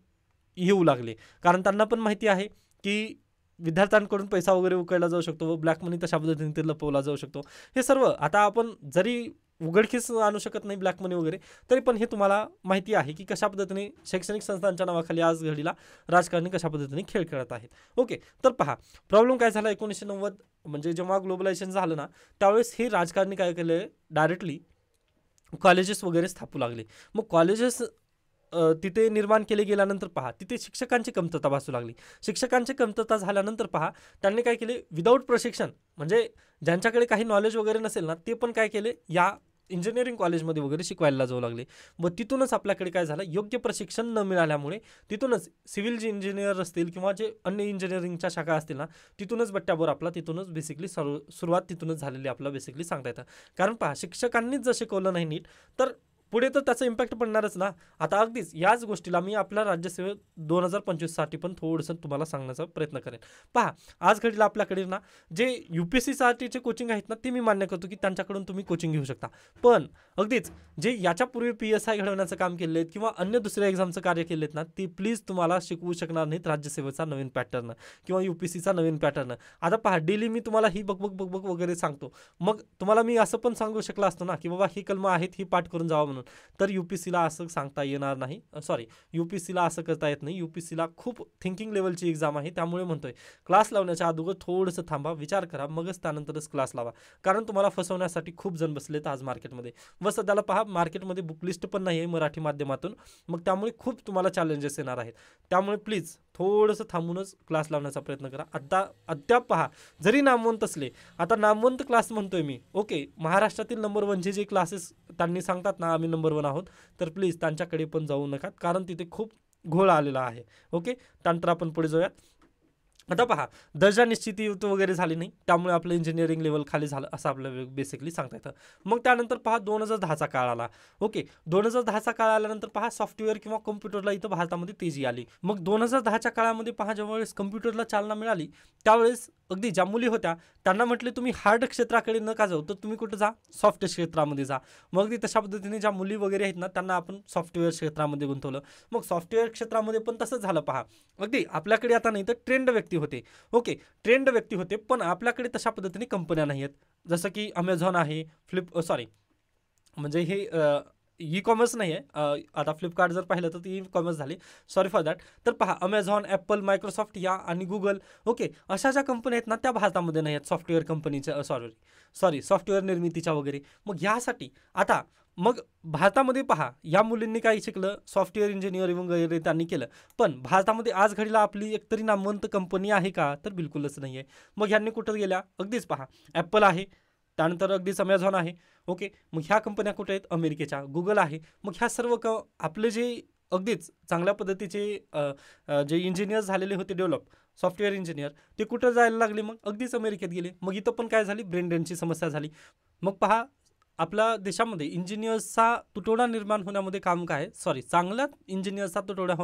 येऊ लागले, कारण त्यांना पण माहिती आहे की विद्यार्थ्यांकडून पैसा वगैरे उकळला जाऊ शकतो व ब्लॅक मनी तशा पद्धतीने ते लपवला जाऊ शकतो. हे सर्व आता आपण जरी उघडकीस आणू शकत नाही ब्लॅक मनी वगैरे, तरी पण हे तुम्हाला माहिती आहे की कशा पद्धतीने शैक्षणिक संस्थांच्या नावाखाली आज घडीला राजकारणी कशा पद्धतीने खेळ खेळत आहेत. ओके. तर पहा, प्रॉब्लेम काय झाला, 1990 म्हणजे जेव्हा ग्लोबलायझेशन झालं ना, त्यावेळेस हे राजकारणी काय केलं, डायरेक्टली कॉलेजेस वगैरे स्थापू लागले. मग कॉलेजेस तिथे निर्माण केले गेल्यानंतर पहा, तिथे शिक्षकांची कमतरता भासू लागली. शिक्षकांची कमतरता झाल्यानंतर पहा, त्यांनी काय केले, विदाऊट प्रशिक्षण, म्हणजे ज्यांच्याकडे काही नॉलेज वगैरे नसेल ना, ते पण काय केले, या इंजिनिअरिंग कॉलेजमध्ये वगैरे शिकवायला जाऊ लागले. व तिथूनच आपल्याकडे काय झालं, योग्य प्रशिक्षण न मिळाल्यामुळे तिथूनच सिव्हिल जे इंजिनियर असतील किंवा जे अन्य इंजिनिअरिंगच्या शाखा असतील ना, तिथूनच बट्ट्याबोर आपला तिथूनच बेसिकली सुरुवात तिथूनच झालेली आपल्याला बेसिकली सांगता येतं. कारण पहा, शिक्षकांनीच जर शिकवलं नाही नीट, तर पुढे तर त्याचा इम्पॅक्ट पडणारच ना. आता अगदीच याच गोष्टीला मी आपल्या राज्यसेवेत 2025साठी पण थोडंसं तुम्हाला सांगण्याचा प्रयत्न करेन. पहा, आज घडीला आपल्याकडे ना जे UPSCसाठीचे कोचिंग आहेत ना, ते मी मान्य करतो की त्यांच्याकडून तुम्ही कोचिंग घेऊ शकता. पण अगदीच जे याच्यापूर्वी PSI घडवण्याचं काम केले आहेत किंवा अन्य दुसऱ्या एक्झामचं कार्य केले आहेत ना, ते प्लीज तुम्हाला शिकवू शकणार नाहीत राज्यसेवेचा नवीन पॅटर्न किंवा UPSCचा नवीन पॅटर्न. आता पहा, डेली मी तुम्हाला ही बक वगैरे सांगतो. मग तुम्हाला मी असं पण सांगू शकला असतो ना की बाबा ही कलमं आहेत, ही पाठ करून जावा म्हणून. तर UPSCला असं सांगता येणार नाही. सॉरी, UPSCला असं करता येत नाही. UPSCला खूप थिंकिंग लेवलची एक्झाम आहे. त्यामुळे म्हणतोय क्लास लावण्याच्या अगोदर थोडंसं थांबा, विचार करा, मगच त्यानंतरच क्लास लावा. कारण तुम्हाला फसवण्यासाठी खूप जण बसलेत आज मार्केटमध्ये. व सध्याला पहा, मार्केटमध्ये बुकलिस्ट पण नाही आहे मराठी माध्यमातून. मग त्यामुळे खूप तुम्हाला चॅलेंजेस येणार आहेत. त्यामुळे प्लीज थोडंसं थांबूनच क्लास लावण्याचा प्रयत्न करा. अद्याप पहा, जरी नामवंत असले, आता नामवंत क्लास म्हणतोय मी, ओके, महाराष्ट्रातील नंबर 1चे जे क्लासेस त्यांनी सांगतात ना आम्ही नंबर 1 आहोत, तर प्लीज त्यांच्याकडे पण जाऊ नका, कारण तिथे खूप घोळ आलेला आहे. ओके, त्यानंतर आपण पुढे जाऊयात. आता पहा, दर्जा निश्चिती वगैरे झाली नाही, त्यामुळे आपलं इंजिनिअरिंग लेवल खाली झालं असं आपलं बेसिकली सांगता येतं. मग त्यानंतर पहा 2010चा काळ आला. ओके, 2010चा काळ आल्यानंतर पहा सॉफ्टवेअर किंवा कम्प्युटरला इथं भारतामध्ये तेजी आली. मग 2010च्या काळामध्ये पहा, ज्यावेळेस कम्प्युटरला चालना मिळाली, त्यावेळेस अगदी ज्या मुली होत्या त्यांना म्हटले तुम्ही हार्ड क्षेत्राकडे नका जाऊ, तर तुम्ही कुठं जा, सॉफ्टवेअर क्षेत्रामध्ये जा. मग अगदी तशा पद्धतीने ज्या मुली वगैरे आहेत ना त्यांना आपण सॉफ्टवेअर क्षेत्रामध्ये गुंतवलं. मग सॉफ्टवेअर क्षेत्रामध्ये पण तसंच झालं. पहा, अगदी आपल्याकडे आता नाही तर ट्रेंड व्यक्ती होते. ओके, ट्रेंड व्यक्ती होते, पण आपल्याकडे तशा पद्धतीने कंपन्या नाही आहेत. जसं की अमेझॉन आहे, म्हणजे हे ई कॉमर्स नाही आहे. आता फ्लिपकार्ट जर पाहिलं तर ती ई कॉमर्स झाली, सॉरी फॉर दॅट. तर पहा, अमेझॉन, ॲपल, मायक्रोसॉफ्ट या आणि गुगल, ओके, अशा ज्या कंपन्या आहेत ना त्या भारतामध्ये नाही आहेत सॉफ्टवेअर कंपनीच्या, सॉफ्टवेअर निर्मितीच्या वगैरे. मग यासाठी आता मग भारतामध्ये पहा, या मुलींनी काही शिकलं, सॉफ्टवेअर इंजिनिअरिंग वगैरे त्यांनी केलं. पण भारतामध्ये आज घडीला आपली एकतरी नामवंत कंपनी आहे का, तर बिलकुलच नाही आहे. मग ह्यांनी कुठं गेल्या, अगदीच पहा, ॲपल आहे, त्यानंतर अगदीच अमेझॉन आहे. ओके, मग ह्या कंपन्या कुठे आहेत, अमेरिकेच्या. गुगल आहे. मग ह्या सर्व आपले जे अगदीच चांगल्या पद्धतीचे जे इंजिनियर्स झालेले होते डेव्हलप, सॉफ्टवेअर इंजिनियर, ते कुठं जायला लागले, मग अगदीच अमेरिकेत गेले. मग इथं पण काय झाली, ब्रेन ड्रेनची समस्या झाली. मग पहा, आपल्या देशामध्ये इंजिनियर्सचा तुटवडा निर्माण होण्यामध्ये काम काय, चांगल्या इंजिनियर्सचा तुटवडा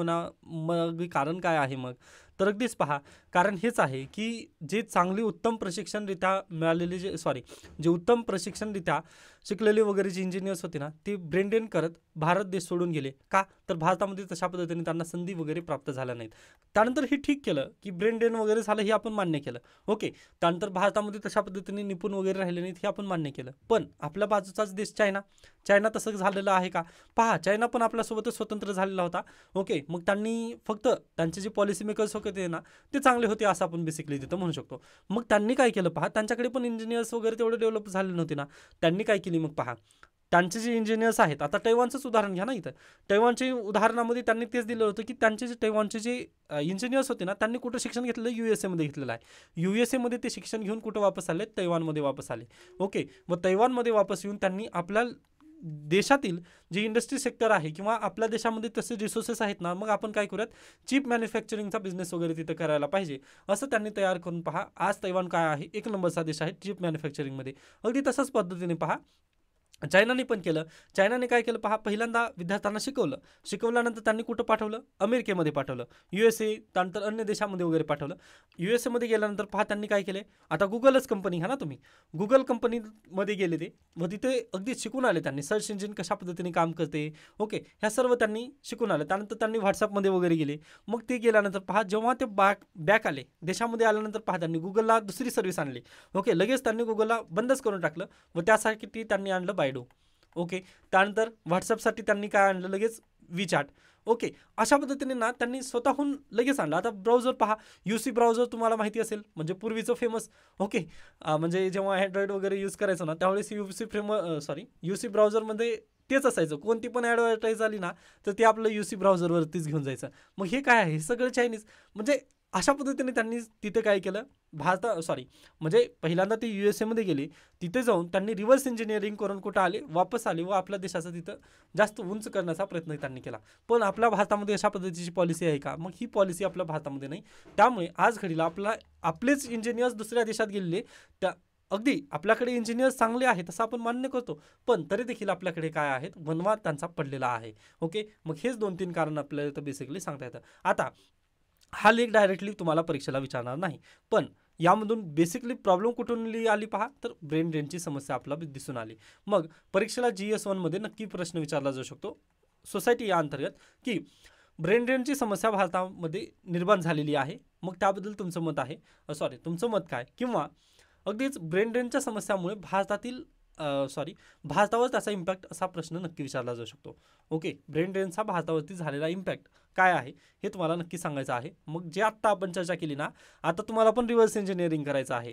मग कारण काय आहे मग, तर अगदीच पहा, कारण हेच आहे की जे चांगली उत्तम प्रशिक्षणरित्या मिळालेले जे उत्तम प्रशिक्षणरित्या शिकलेले वगैरे जे इंजिनियर्स होते ना, ते ब्रेन ड्रेन करत भारत देश सोडून गेले. का, तर भारतामध्ये तशा पद्धतीने त्यांना संधी वगैरे प्राप्त झाल्या नाहीत. त्यानंतर हे ठीक केलं की ब्रेन ड्रेन वगैरे झालं, हे आपण मान्य केलं. ओके, त्यानंतर भारतामध्ये तशा पद्धतीने निपुण वगैरे राहिले नाहीत, हे आपण मान्य केलं. पण आपल्या बाजूचाच देश चायना तसं झालेलं आहे का, पहा, चायना पण आपल्यासोबतच स्वतंत्र झालेला होता. ओके, मग त्यांनी फक्त त्यांचे जे पॉलिसी मेकर्स होते ना ते चांगले होते असं आपण बेसिकली तिथं म्हणू शकतो. मग त्यांनी काय केलं, पहा, त्यांच्याकडे पण इंजिनियर्स वगैरे तेवढे डेव्हलप झाले नव्हते ना. त्यांनी काय केली, मग पहा, त्यांचे जे इंजिनियर्स आहेत, आता तैवानचंच उदाहरण घ्या ना. इथं तैवानच्या उदाहरणामध्ये त्यांनी तेच दिलं होतं की त्यांचे जे तैवानचे जे इंजिनियर्स होते ना, त्यांनी कुठं शिक्षण घेतलेलं, USA घेतलेलं आहे. USA ते शिक्षण घेऊन कुठं वापस आले, तैवानमध्ये वापस आले. ओके, मग तैवानमध्ये वापस येऊन त्यांनी आपल्या देशातील जे इंडस्ट्री सेक्टर आहे किंवा आपल्या देशामध्ये तसे रिसोर्सेस आहेत ना, मग आपण काय करूयात, चिप मॅन्युफॅक्चरिंगचा बिझनेस वगैरे तिथं करायला पाहिजे, असं त्यांनी तयार करून पहा, आज तैवान काय आहे, 1 नंबरचा देश आहे चिप मॅन्युफॅक्चरिंगमध्ये. अगदी तसंच पद्धतीने पहा चायनाने पण केलं. चायनाने काय केलं, पहा, पहिल्यांदा विद्यार्थ्यांना शिकवल्यानंतर त्यांनी कुठं पाठवलं, अमेरिकेमध्ये पाठवलं, USA, त्यानंतर अन्य देशामध्ये वगैरे पाठवलं. USA गेल्यानंतर पहा त्यांनी काय केले, आता गुगलच कंपनी घ्या ना तुम्ही, गुगल कंपनीमध्ये गेले ते, व तिथे अगदी शिकून आले त्यांनी सर्च इंजिन कशा पद्धतीने काम करते. ओके, ह्या सर्व त्यांनी शिकून आलं. त्यानंतर त्यांनी व्हॉट्सअपमध्ये वगैरे गेले. मग ते गेल्यानंतर पहा, जेव्हा ते बॅक आले देशामध्ये आल्यानंतर पहा, त्यांनी गुगलला दुसरी सर्व्हिस आणली. ओके, लगेच त्यांनी गुगलला बंदच करून टाकलं व त्यासाठी त्यांनी आणलं बायडू. ओके, त्यानंतर व्हॉट्सअपसाठी त्यांनी काय आणलं, लगेच WeChat. ओके, अशा पद्धतीने ना त्यांनी स्वतःहून लगेच आणलं. आता ब्राउझर पहा, UC ब्राउझर तुम्हाला माहिती असेल, म्हणजे पूर्वीचं फेमस. ओके, म्हणजे जेव्हा अँड्रॉइड वगैरे यूज करायचं ना, त्यावेळेस UC ब्राउझरमध्ये तेच असायचं. कोणती पण ॲडव्हर्टाईज आली ना तर ते आपलं UC ब्राउझरवरतीच घेऊन जायचं. मग हे काय आहे, हे सगळं चायनीज. म्हणजे अशा पद्धतीने त्यांनी तिथे काय केलं, म्हणजे पहिल्यांदा ते USA गेले, तिथे जाऊन त्यांनी रिव्हर्स इंजिनिअरिंग करून कुठं आले, वापस आले व आपल्या देशाचं तिथं जास्त उंच करण्याचा प्रयत्न त्यांनी केला. पण आपल्या भारतामध्ये अशा पद्धतीची पॉलिसी आहे का, मग ही पॉलिसी आपल्या भारतामध्ये नाही. त्यामुळे आज घडीला आपलेच इंजिनियर्स दुसऱ्या देशात गेलेले, अगदी आपल्याकडे इंजिनियर्स चांगले आहेत असं आपण मान्य करतो, पण तरी देखील आपल्याकडे काय आहेत, वनवा त्यांचा पडलेला आहे. ओके, मग हेच 2-3 कारण आपल्याला इथं बेसिकली सांगता येतं. आता हा लेख डायरेक्टली तुम्हाला परीक्षेला विचारणार नाही, पण यामधून बेसिकली प्रॉब्लेम कुठून आली पहा, तर ब्रेन ड्रेनची समस्या आपल्याला दिसून आली. मग परीक्षेला GS1 मध्ये नक्की प्रश्न विचारला जाऊ शकतो सोसायटी या अंतर्गत, की ब्रेन ड्रेनची समस्या भारतामध्ये निर्माण झालेली आहे. मग त्याबद्दल तुमचं मत आहे, तुमचं मत काय, किंवा अगदीच ब्रेन ड्रेनच्या समस्यामुळे भारतावर त्याचा इम्पॅक्ट असा प्रश्न नक्की विचारला जाऊ शकतो. ओके, ब्रेन ड्रेनचा भारतावरती झालेला इम्पॅक्ट काय आहे हे तुम्हाला नक्की सांगायचं आहे. मग जे आत्ता आपण चर्चा केली ना, आता तुम्हाला पण रिव्हर्स इंजिनिअरिंग करायचं आहे.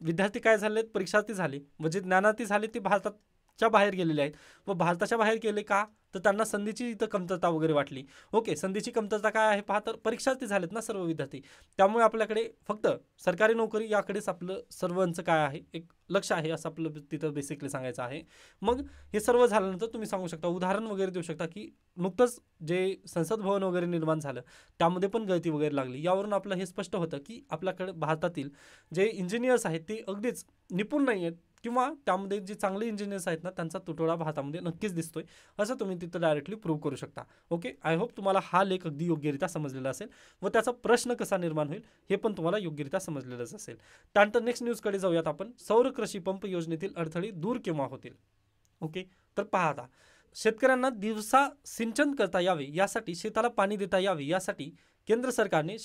विद्यार्थी काय झाले, परीक्षार्थी झाले व जे ज्ञानार्थी झाले ते भारताच्या बाहेर गेलेले आहेत. व भारताच्या बाहेर गेले का, तर त्यांना संधीची इथं कमतरता वगैरे वाटली. ओके, संधीची कमतरता काय आहे पहा, तर परीक्षार्थी झालेत ना सर्व विद्यार्थी, त्यामुळे आपल्याकडे फक्त सरकारी नोकरी याकडेच आपलं सर्वांचं काय आहे, एक लक्ष आहे असं आपलं तिथं बेसिकली सांगायचं आहे. मग हे सर्व झाल्यानंतर तुम्ही सांगू शकता, उदाहरण वगैरे देऊ शकता, की नुकतंच जे संसद भवन वगैरे निर्माण झालं त्यामध्ये पण गळती वगैरे लागली. यावरून आपलं हे स्पष्ट होतं की आपल्याकडे भारतातील जे इंजिनियर्स आहेत ते अगदीच निपुण नाही आहेत, किंवा त्यामध्ये जे चांगले इंजिनियर्स आहेत ना त्यांचा तुटवडा भारतामध्ये नक्कीच दिसतोय, असं तुम्ही तिथं डायरेक्टली प्रूव्ह करू शकता. ओके, आय होप तुम्हाला हा लेख अगदी योग्यरित्या समजलेला असेल व त्याचा प्रश्न कसा निर्माण होईल हे पण तुम्हाला योग्यरित्या समजलेलंच असेल. त्यानंतर नेक्स्ट न्यूजकडे जाऊयात आपण. सौर कृषी पंप योजनेतील अडथळे दूर केव्हा होतील. ओके, तर पहा, आता शेतकऱ्यांना दिवसा सिंचन करता यावे यासाठी, शेताला पाणी देता यावे यासाठी केंद्र सरकारने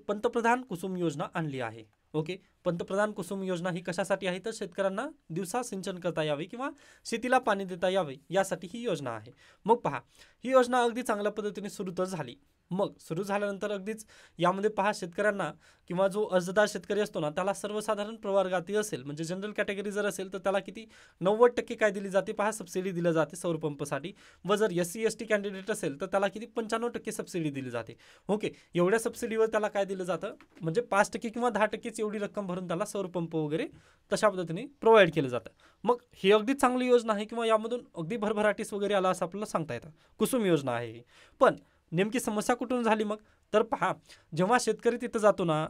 पंतप्रधान कुसुम योजना आणली आहे. ओके, पंतप्रधान कुसुम योजना ही कशासाठी आहे, तर शेतकऱ्यांना दिवसा सिंचन करता यावे किंवा शेतीला पाणी देता यावे यासाठी ही योजना आहे. मग पहा, ही योजना अगदी चांगल्या पद्धतीने सुरू तर झाली. मग सुरू झाल्यानंतर अगदीच यामध्ये पहा, शेतकऱ्यांना किंवा जो अर्जदार शेतकरी असतो ना त्याला सर्वसाधारण प्रवर्गातील असेल, म्हणजे जनरल कॅटेगरी जर असेल तर त्याला किती 90% काय दिली जाते पहा, सबसिडी दिली जाते सौर पंपसाठी. व जर SC ST कॅन्डिडेट असेल तर त्याला किती 95% सबसिडी दिली जाते. ओके, एवढ्या सबसिडीवर त्याला काय दिलं जातं, म्हणजे 5% किंवा 10%च एवढी रक्कम भरून त्याला सौर पंप वगैरे तशा पद्धतीने प्रोव्हाइड केलं जातं. मग ही अगदी चांगली योजना आहे, किंवा यामधून अगदी भरभराटीस वगैरे आला असं आपल्याला सांगता येतं. कुसुम योजना आहे ही. पण नेमकी समस्या कुठून झाली मग, तर पहा, जेव्हा शेतकरी तिथं जातो ना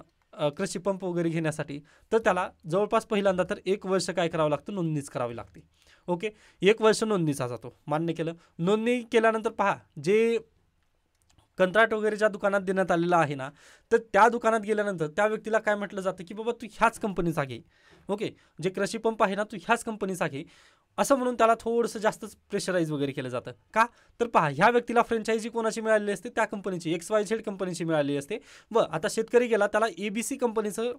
कृषी पंप वगैरे घेण्यासाठी, तर त्याला जवळपास पहिल्यांदा तर 1 वर्ष काय करावं लागतं, नोंदणीच करावी लागते. ओके, 1 वर्ष नोंदणीचा जातो, मान्य केलं. नोंदणी केल्यानंतर पहा, जे कंत्राट वगैरे ज्या दुकानात देण्यात आलेलं आहे ना, तर त्या दुकानात गेल्यानंतर त्या व्यक्तीला काय म्हटलं जातं, की बाबा तू ह्याच कंपनीचा घे. ओके, जे कृषी पंप आहे ना तू ह्याच कंपनीचा घे, असं म्हणून त्याला थोडंसं जास्तच प्रेशराईज वगैरे केलं जातं. का, तर पहा, ह्या व्यक्तीला फ्रँचायझी कोणाची मिळालेली असते, त्या कंपनीची XYZ कंपनीची मिळालेली असते. व आता शेतकरी गेला, त्याला ABC कंपनीचं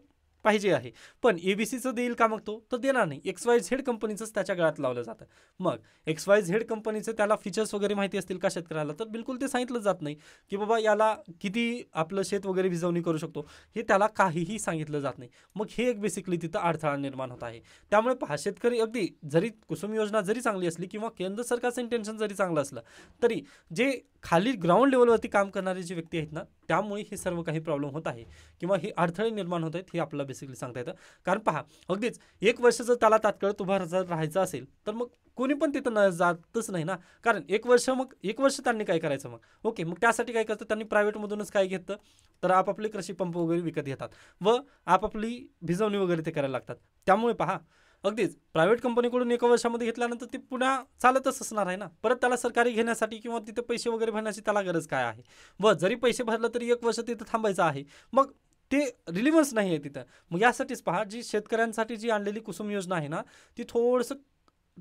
पाहिजे आहे, पण ABCचं देईल का, मग तो तर देणार नाही, XYZ कंपनीचंच त्याच्या गळ्यात लावलं जातं. मग XYZ कंपनीचं त्याला फीचर्स वगैरे माहिती असतील का शेतकऱ्याला, तर बिलकुल ते सांगितलं जात नाही, की बाबा याला किती आपलं शेत वगैरे भिजवणी करू शकतो, हे त्याला काहीही सांगितलं जात नाही. मग हे एक बेसिकली तिथं अडथळा निर्माण होत आहे. त्यामुळे पहा, शेतकरी अगदी जरी कुसुम योजना जरी चांगली असली किंवा केंद्र सरकारचं इंटेन्शन जरी चांगलं असलं, तरी जे खाली ग्राउंड लेवलवरती काम करणारे जे व्यक्ती आहेत ना, त्यामुळे हे सर्व काही प्रॉब्लेम होत आहे किंवा हे अडथळे निर्माण होत आहेत, हे आपल्याला बेसिकली सांगता येतं. कारण पहा, अगदीच 1 वर्ष जर त्याला तात्काळ उभा राहायचं असेल, तर मग कोणी पण तिथं जातच नाही ना, कारण 1 वर्ष, मग 1 वर्ष त्यांनी काय करायचं मग. ओके, मग त्यासाठी काय करतं, त्यांनी प्रायव्हेटमधूनच काय घेतं, तर आपापले कृषी पंप वगैरे विकत घेतात व आपापली भिजवणी वगैरे ते करायला लागतात. त्यामुळे पहा, अगदीच प्रायव्हेट कंपनीकडून 1 वर्षामध्ये घेतल्यानंतर ते पुन्हा चालतच असणार आहे ना, परत त्याला सरकारी घेण्यासाठी किंवा तिथे पैसे वगैरे भरण्याची त्याला गरज काय आहे. व जरी पैसे भरलं तरी 1 वर्ष तिथं थांबायचं आहे, मग ते रिलिव्हन्स नाही आहे तिथं. मग यासाठीच पहा, जी शेतकऱ्यांसाठी जी आणलेली कुसुम योजना आहे ना, ती थोडंसं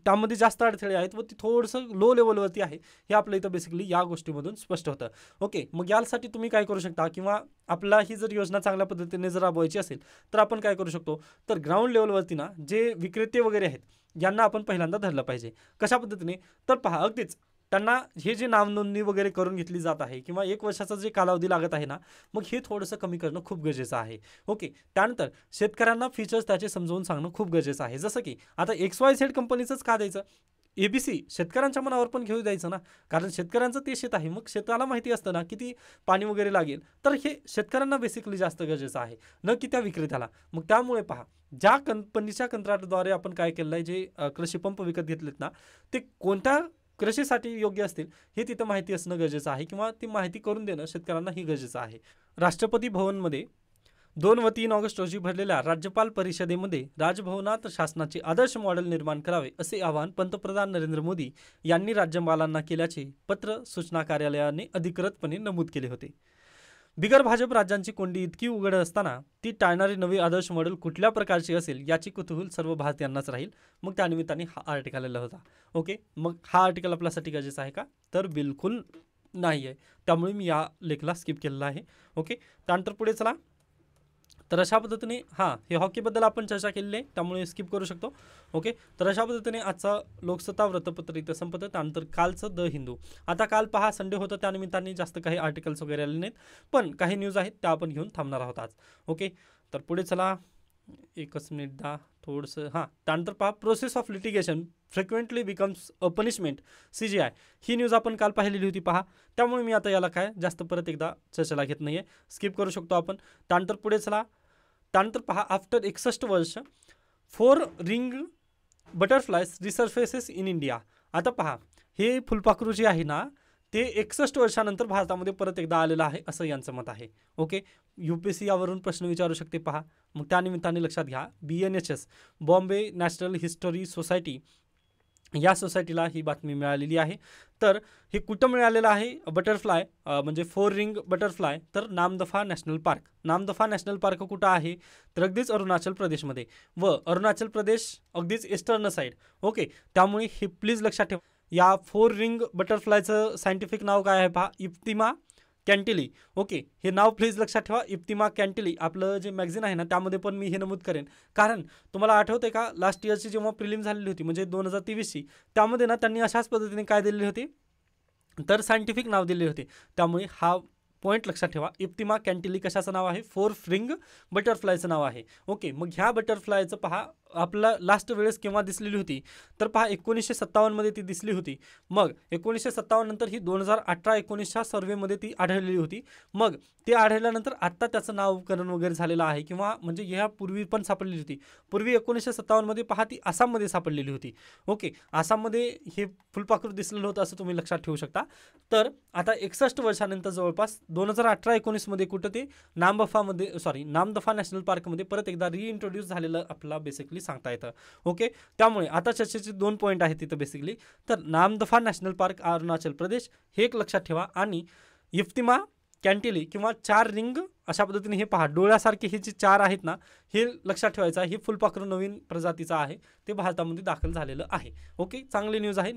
त्यामध्ये जास्त अडथळे आहेत व ती थोडंसं लो लेवलवरती आहे, हे आपल्या इथं बेसिकली या गोष्टीमधून स्पष्ट होतं. ओके, मग यासाठी तुम्ही काय करू शकता, किंवा आपला ही जर योजना चांगल्या पद्धतीने जर राबवायची असेल तर आपण काय करू शकतो, तर ग्राउंड लेवलवरती ना जे विक्रेते वगैरे आहेत यांना आपण पहिल्यांदा धरलं पाहिजे. कशा पद्धतीने, तर पहा, अगदीच त्यांना हे जे नावनोंदणी वगैरे करून घेतली जात आहे किंवा 1 वर्षाचा जे कालावधी लागत आहे ना, मग हे थोडंसं कमी करणं खूप गरजेचं आहे. ओके, त्यानंतर शेतकऱ्यांना फीचर्स त्याचे समजावून सांगणं खूप गरजेचं आहे. जसं की आता XYZ कंपनीचंच का द्यायचं, ABC शेतकऱ्यांच्या मनावर पण घेऊ द्यायचं ना, कारण शेतकऱ्यांचं ते शेत आहे, मग शेताला माहिती असतं ना किती पाणी वगैरे लागेल, तर हे शेतकऱ्यांना बेसिकली जास्त गरजेचं आहे, न की त्या विक्रेत्याला. मग त्यामुळे पहा, ज्या कंपनीच्या कंत्राटद्वारे आपण काय केलं आहे, जे कृषी पंप विकत घेतलेत ना, ते कोणत्या कृषीसाठी योग्य असतील हे तिथं माहिती असणं गरजेचं आहे, किंवा ती माहिती करून देणं शेतकऱ्यांना ही गरजेचं आहे. राष्ट्रपती भवनमध्ये 2 व 3 ऑगस्ट रोजी भरलेल्या राज्यपाल परिषदेमध्ये राजभवनात शासनाचे आदर्श मॉडेल निर्माण करावे असे आवाहन पंतप्रधान नरेंद्र मोदी यांनी राज्यपालांना केल्याचे पत्र सूचना कार्यालयाने अधिकृतपणे नमूद केले होते. बिगर भाजप राज्यांची कोंडी इतकी उघड असताना ती टाळणारे नवे आदर्श मॉडेल कुठल्या प्रकारचे असेल याची कुतूहल सर्व भारतीयांनाच राहील. मग त्यानिमित्ताने हा आर्टिकल आलेला होता. ओके, मग हा आर्टिकल आपल्यासाठी गरजेचा आहे का? तर बिलकुल नाही आहे. त्यामुळे मी या लेखला स्किप केलेला आहे. ओके, त्यानंतर पुढे चला. तर अशा पद्धतीने हे हॉकीबद्दल आपण चर्चा केलेली आहे, त्यामुळे स्किप करू शकतो. ओके, तर अशा पद्धतीने आजचा लोकसत्ता वृत्तपत्र इथं संपतं. त्यानंतर कालचं द हिंदू. आता काल पहा संडे होतं, त्यानिमित्ताने जास्त काही आर्टिकल्स वगैरे आले नाहीत, पण काही न्यूज आहेत त्या आपण घेऊन थांबणार आहोत आज. ओके, तर पुढे चला. एकच मिनिट दा थोडंसं. त्यानंतर पहा, process of litigation frequently becomes a punishment CGI. He news आपण काल पाहिलेली होती पहा, त्यामुळे मी आता याला काय जास्त परत एकदा चर्चेला घेत नाही आहे, स्किप करू शकतो आपण. त्यानंतर पुढे चला. त्यानंतर पहा, आफ्टर 61 वर्ष 4 रिंग बटरफ्लायज रिसर्फेसेस इन इंडिया. आता पहा, हे फुलपाखरू जे आहे ना ते 61 वर्षानंतर भारतामध्ये परत एकदा आलेलं आहे असं यांचं मत आहे. ओके, UPSC यावरून प्रश्न विचारू शकते पहा. मग त्यानिमित्ताने लक्षात घ्या, BNHS Bombay national history society या सोसायटीला ही बातमी मिळालेली आहे. तर हे कुठं मिळालेलं आहे बटरफ्लाय, म्हणजे 4 रिंग बटरफ्लाय, तर Namdapha national park. Namdapha national park कुठं आहे? तर अगदीच अरुणाचल प्रदेशमध्ये, व अरुणाचल प्रदेश अगदीच ईस्टर्न साईड. ओके, त्यामुळे हे प्लीज लक्षात ठेवा. या 4 रिंग बटरफ्लायचं सायंटिफिक नाव काय आहे पहा, इप्तिमा कॅन्टिली. ओके, हे नाव प्लीज लक्षात ठेवा, इप्तिमा कॅन्टिली. आपलं जे मॅगझिन आहे ना त्यामध्ये पण मी हे नमूद करेन, कारण तुम्हाला आठवते का लास्ट इयरची जेव्हा प्रिलिम झालेली होती म्हणजे 2023ची, त्यामध्ये ना त्यांनी अशाच पद्धतीने काय दिलेली होती, तर सायंटिफिक नाव दिले होते. त्यामुळे हा पॉईंट लक्षात ठेवा. इप्तिमा कॅन्टिली कशाचं नाव आहे? 4 रिंग बटरफ्लायचं नाव आहे. ओके, मग ह्या बटरफ्लायचं पहा आपला लास्ट वेळेस केव्हा दिसलेली होती, तर पहा 1957मध्ये ती दिसली होती. मग 1957 नंतर ही 2018-19च्या सर्वेमध्ये ती आढळलेली होती. मग ते आढळल्यानंतर आत्ता त्याचं नावकरण वगैरे झालेलं आहे, किंवा म्हणजे ह्यापूर्वी पण सापडलेली होती. पूर्वी 1957मध्ये पहा ती आसाममध्ये सापडलेली होती. ओके, आसाममध्ये हे फुलपाखरू दिसलेलं होतं असं तुम्ही लक्षात ठेवू शकता. तर आता 61 वर्षानंतर जवळपास 2018-19मध्ये कुठं ते नामदफा नॅशनल पार्कमध्ये परत एकदा रिइंट्रोड्यूस झालेलं आपला बेसिकली सांगता येतं. ओके, त्यामुळे आता चर्चेचे 2 पॉईंट आहेत तिथं बेसिकली. तर नामदफा नॅशनल पार्क अरुणाचल प्रदेश हे एक लक्षात ठेवा, आणि इफ्तिमा कॅन्टिली किंवा 4 रिंग अशा पद्धतीने हे पहा डोळ्यासारखे हे जे 4 आहेत ना हे लक्षात ठेवायचं आहे. हे फुलपाखरू नवीन प्रजातीचं आहे, ते भारतामध्ये दाखल झालेलं आहे. ओके, चांगली न्यूज आहे.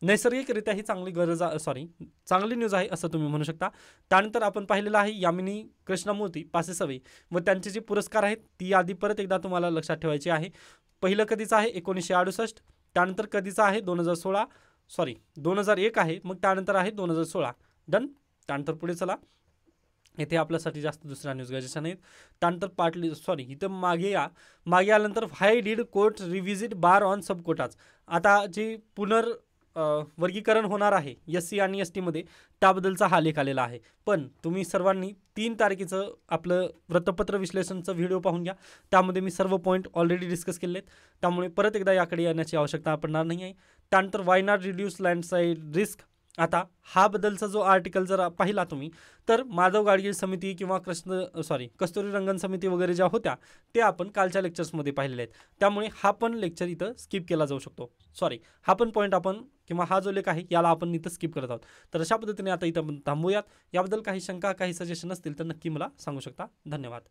नैसर्गिकरित्या ही चांगली न्यूज आहे असं तुम्ही म्हणू शकता. त्यानंतर आपण पाहिलेलं आहे यामिनी कृष्णमूर्ती पासेसवे व त्यांचे जे पुरस्कार आहेत ती यादी परत एकदा तुम्हाला लक्षात ठेवायची आहे. पहिलं कधीचं आहे 1968, त्यानंतर कधीचं आहे 2001 आहे, मग त्यानंतर आहे 2016. डन. त्यानंतर पुढे चला. येथे आपल्यासाठी जास्त दुसऱ्या न्यूज गरजेच्या नाहीत. त्यानंतर इथं मागे आल्यानंतर why did court revisit bar on sub कोटाच. आता जे वर्गीकरण होणार आहे SC आणि ST मध्ये त्याबद्दलचा हा लेख आलेला आहे. पण तुम्ही सर्वांनी 3 तारखेचं आपलं वृत्तपत्र विश्लेषणचं व्हिडिओ पाहून घ्या, त्यामध्ये मी सर्व पॉईंट ऑलरेडी डिस्कस केले आहेत. त्यामुळे परत एकदा याकडे येण्याची आवश्यकता पडणार नाही आहे. त्यानंतर why not reduce landslide risk. आता हा बद्दलचा जो आर्टिकल जर पाहिला तुम्ही, तर माधव गाडगीळ समिती किंवा कस्तुरी रंगन समिती वगैरे ज्या होत्या ते आपण कालच्या लेक्चर्समध्ये पाहिलेले आहेत. त्यामुळे हा पण लेक्चर इथं स्किप केला जाऊ शकतो. हा पण पॉईंट आपण किंवा हा जो लेख आहे याला आपण इथं स्किप करत आहोत. तर अशा पद्धतीने आता इथं थांबूयात. याबद्दल काही शंका काही सजेशन असतील तर नक्की मला सांगू शकता. धन्यवाद.